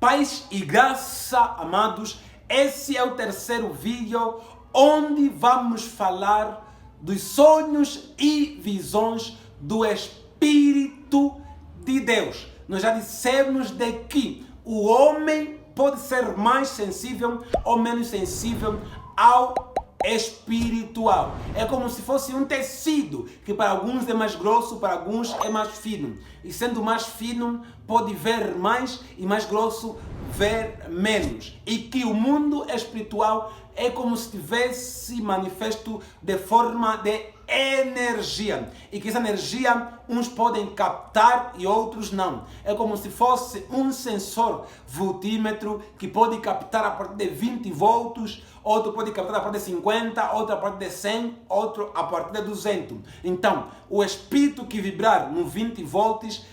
Paz e graça, amados, esse é o terceiro vídeo onde vamos falar dos sonhos e visões do Espírito de Deus. Nós já dissemos de que o homem pode ser mais sensível ou menos sensível ao espiritual. É como se fosse um tecido que para alguns é mais grosso, para alguns é mais fino. E sendo mais fino, pode ver mais e mais grosso ver menos. E que o mundo espiritual é como se tivesse manifesto de forma de energia. E que essa energia uns podem captar e outros não. É como se fosse um sensor voltímetro que pode captar a partir de 20 volts, outro pode captar a partir de 50, outro a partir de 100, outro a partir de 200. Então, o espírito que vibrar no 20 volts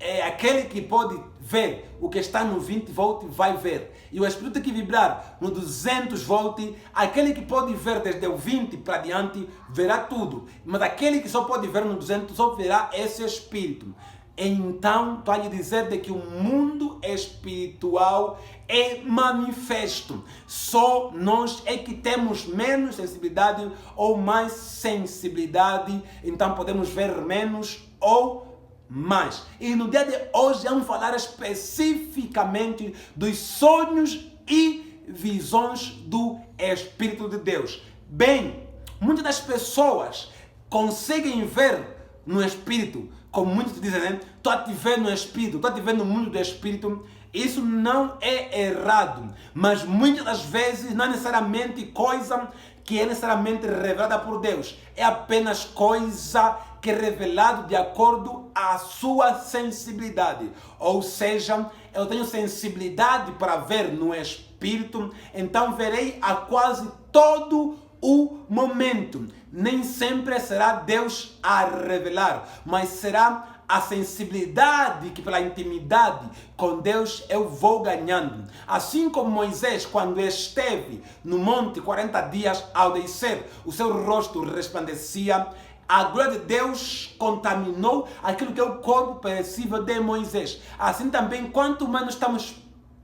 é aquele que pode ver o que está no 20 volts vai ver. E o espírito que vibrar no 200 volts, aquele que pode ver desde o 20 para diante, verá tudo. Mas aquele que só pode ver no 200, só verá esse espírito. Então, estou a lhe dizer de que o mundo espiritual é manifesto. Só nós é que temos menos sensibilidade ou mais sensibilidade. Então, podemos ver menos ou mais. E no dia de hoje vamos falar especificamente dos sonhos e visões do Espírito de Deus. Bem, muitas das pessoas conseguem ver no Espírito, como muitos dizem, né? Estou a te ver no Espírito, estou a te ver no mundo do Espírito. Isso não é errado, mas muitas das vezes não é necessariamente coisa que é necessariamente revelada por Deus. É apenas coisa que é revelado de acordo à sua sensibilidade. Ou seja, eu tenho sensibilidade para ver no Espírito, então verei a quase todo o momento. Nem sempre será Deus a revelar, mas será a sensibilidade que pela intimidade com Deus eu vou ganhando. Assim como Moisés, quando esteve no monte 40 dias, ao descer, o seu rosto resplandecia. A glória de Deus contaminou aquilo que é o corpo perecível de Moisés. Assim também, quanto mais estamos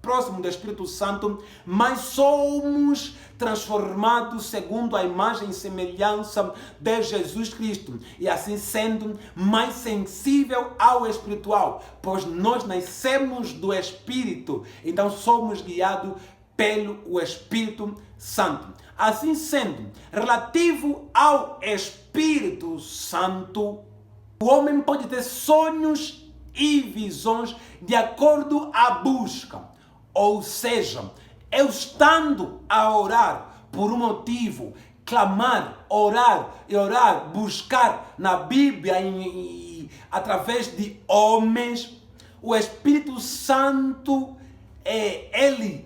próximo do Espírito Santo, mais somos transformados segundo a imagem e semelhança de Jesus Cristo. E assim sendo, mais sensível ao espiritual, pois nós nascemos do Espírito, então somos guiados pelo Espírito Santo. Assim sendo, relativo ao Espírito Santo, o homem pode ter sonhos e visões de acordo à busca. Ou seja, eu estando a orar por um motivo, clamar, orar e orar, buscar na Bíblia e através de homens, o Espírito Santo, ele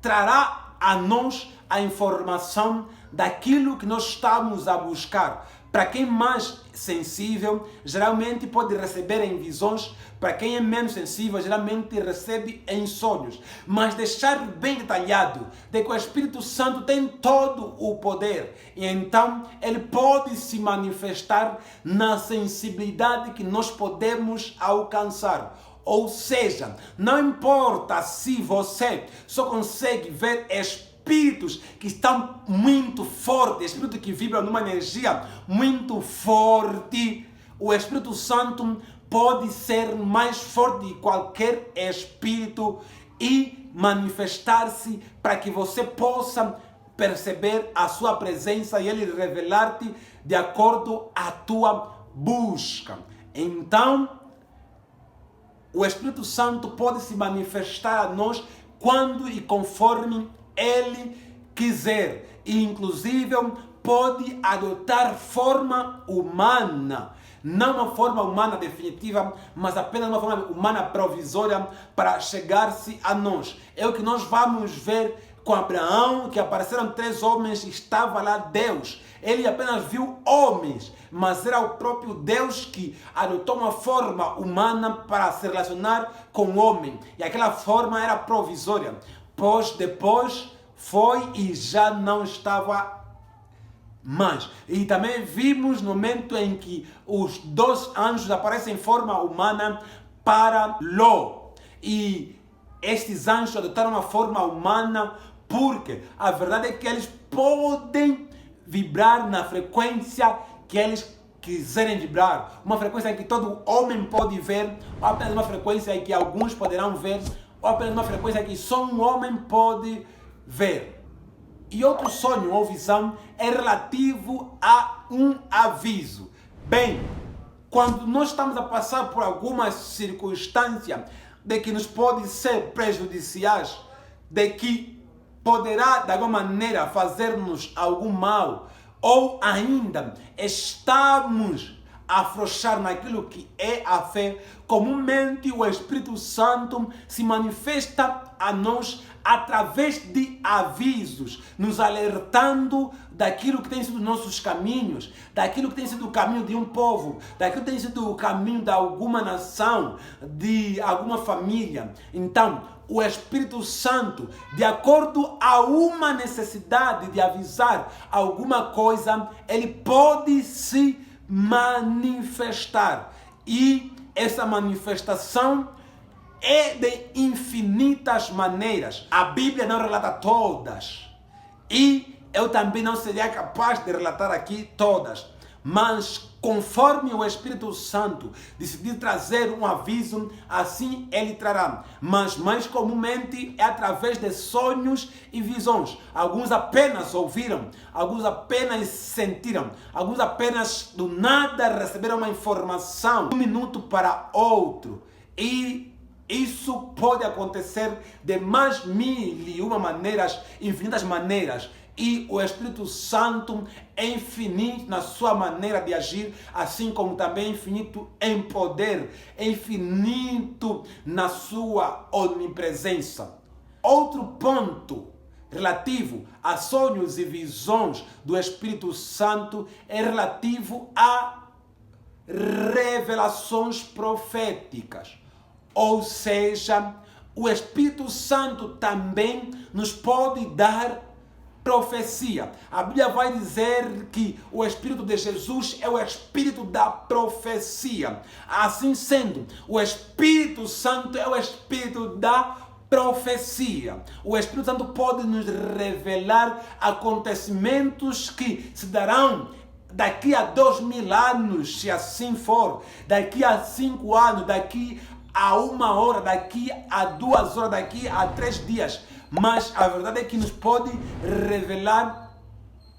trará a nós a informação daquilo que nós estamos a buscar. Para quem é mais sensível, geralmente pode receber em visões. Para quem é menos sensível, geralmente recebe em sonhos. Mas deixar bem detalhado de que o Espírito Santo tem todo o poder. E então ele pode se manifestar na sensibilidade que nós podemos alcançar. Ou seja, não importa se você só consegue ver espíritos que estão muito fortes, espíritos que vibram numa energia muito forte, o Espírito Santo pode ser mais forte que qualquer espírito e manifestar-se para que você possa perceber a sua presença e ele revelar-te de acordo à tua busca. Então, o Espírito Santo pode se manifestar a nós quando e conforme ele quiser. E inclusive pode adotar forma humana. Não uma forma humana definitiva, mas apenas uma forma humana provisória para chegar-se a nós. É o que nós vamos ver com Abraão, que apareceram 3 homens e estava lá Deus. Ele apenas viu homens, mas era o próprio Deus que adotou uma forma humana para se relacionar com o homem. E aquela forma era provisória, pois depois foi e já não estava mais. E também vimos no momento em que os 2 anjos aparecem em forma humana para Ló. E estes anjos adotaram uma forma humana, porque a verdade é que eles podem vibrar na frequência que eles quiserem vibrar. Uma frequência que todo homem pode ver, ou apenas uma frequência que alguns poderão ver, ou apenas uma frequência que só um homem pode ver. E outro sonho ou visão é relativo a um aviso. Bem, quando nós estamos a passar por alguma circunstância de que nos pode ser prejudiciais, de que poderá de alguma maneira fazer-nos algum mal, ou ainda estamos a afrouxar naquilo que é a fé, comumente o Espírito Santo se manifesta a nós através de avisos, nos alertando daquilo que tem sido nossos caminhos, daquilo que tem sido o caminho de um povo, daquilo que tem sido o caminho de alguma nação, de alguma família. Então, o Espírito Santo, de acordo a uma necessidade de avisar alguma coisa, ele pode se manifestar. E essa manifestação é de infinitas maneiras. A Bíblia não relata todas. E eu também não seria capaz de relatar aqui todas. Mas conforme o Espírito Santo decidir trazer um aviso, assim ele trará. Mas mais comumente é através de sonhos e visões. Alguns apenas ouviram, alguns apenas sentiram, alguns apenas do nada receberam uma informação de um minuto para outro. E isso pode acontecer de mais 1001 maneiras, infinitas maneiras. E o Espírito Santo é infinito na sua maneira de agir, assim como também é infinito em poder, é infinito na sua onipresença. Outro ponto relativo a sonhos e visões do Espírito Santo é relativo a revelações proféticas. Ou seja, o Espírito Santo também nos pode dar profecia. A Bíblia vai dizer que o Espírito de Jesus é o Espírito da profecia. Assim sendo, o Espírito Santo é o Espírito da profecia. O Espírito Santo pode nos revelar acontecimentos que se darão daqui a 2000 anos, se assim for, daqui a 5 anos, daqui a 1 hora, daqui a 2 horas, daqui a 3 dias. Mas a verdade é que nos pode revelar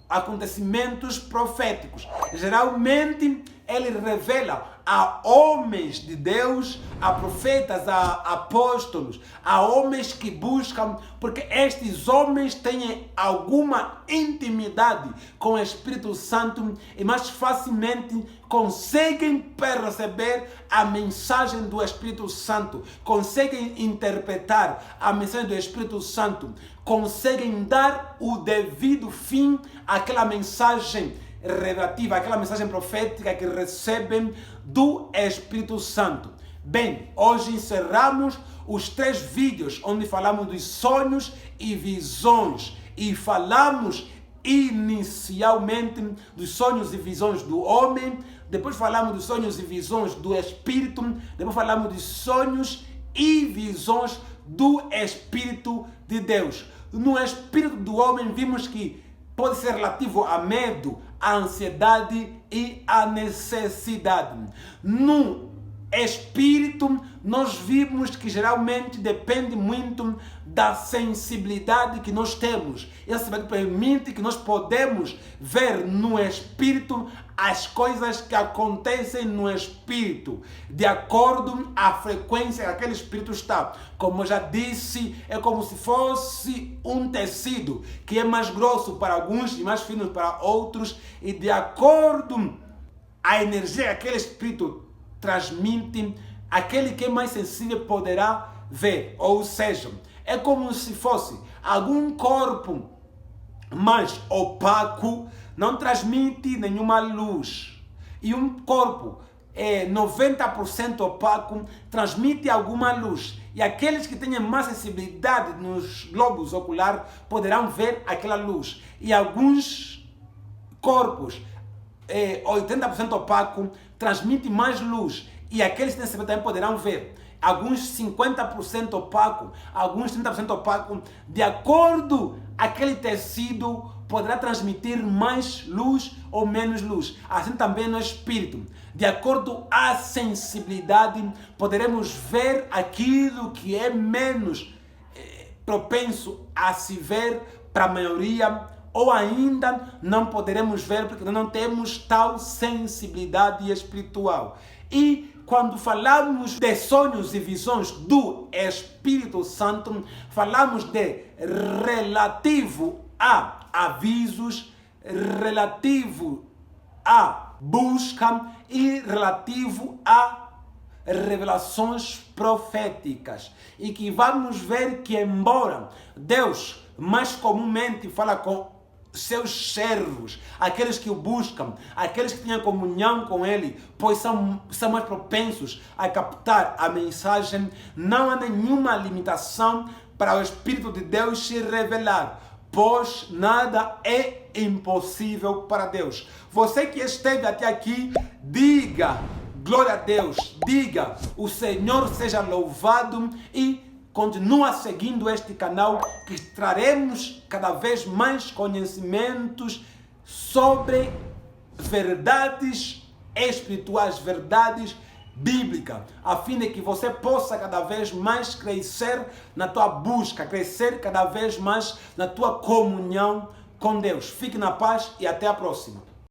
acontecimentos proféticos. Geralmente ele revela a homens de Deus, a profetas, a apóstolos, a homens que buscam, porque estes homens têm alguma intimidade com o Espírito Santo e mais facilmente conseguem perceber a mensagem do Espírito Santo, conseguem interpretar a mensagem do Espírito Santo, conseguem dar o devido fim àquela mensagem revelativa, aquela mensagem profética que recebem do Espírito Santo. Bem, hoje encerramos os 3 vídeos onde falamos dos sonhos e visões e falamos inicialmente dos sonhos e visões do homem, depois falamos dos sonhos e visões do Espírito, depois falamos dos sonhos e visões do Espírito de Deus. No Espírito do homem vimos que pode ser relativo a medo, a ansiedade e a necessidade. No Espírito, nós vimos que geralmente depende muito da sensibilidade que nós temos. Essa sensibilidade permite que nós podemos ver no Espírito as coisas que acontecem no Espírito, de acordo à frequência que aquele Espírito está. Como eu já disse, é como se fosse um tecido, que é mais grosso para alguns e mais fino para outros, e de acordo à energia que aquele Espírito transmite, aquele que é mais sensível poderá ver. Ou seja, é como se fosse algum corpo mais opaco, não transmite nenhuma luz. E um corpo 90% opaco transmite alguma luz. E aqueles que têm mais sensibilidade nos globos oculares poderão ver aquela luz. E alguns corpos 80% opaco transmite mais luz. E aqueles que têm sensibilidade também poderão ver. alguns 50% opaco, alguns 30% opaco. De acordo aquele tecido poderá transmitir mais luz ou menos luz. Assim também no espírito. De acordo à sensibilidade, poderemos ver aquilo que é menos propenso a se ver para a maioria, ou ainda não poderemos ver porque não temos tal sensibilidade espiritual. E quando falamos de sonhos e visões do Espírito Santo, falamos de relativo a avisos, relativo a busca e relativo a revelações proféticas. E que vamos ver que, embora Deus mais comumente fala com seus servos, aqueles que o buscam, aqueles que têm comunhão com Ele, pois são mais propensos a captar a mensagem, não há nenhuma limitação para o Espírito de Deus se revelar, pois nada é impossível para Deus. Você que esteve até aqui, diga glória a Deus, diga o Senhor seja louvado e continua seguindo este canal, que traremos cada vez mais conhecimentos sobre verdades espirituais, verdades bíblicas, a fim de que você possa cada vez mais crescer na tua busca, crescer cada vez mais na tua comunhão com Deus. Fique na paz e até a próxima.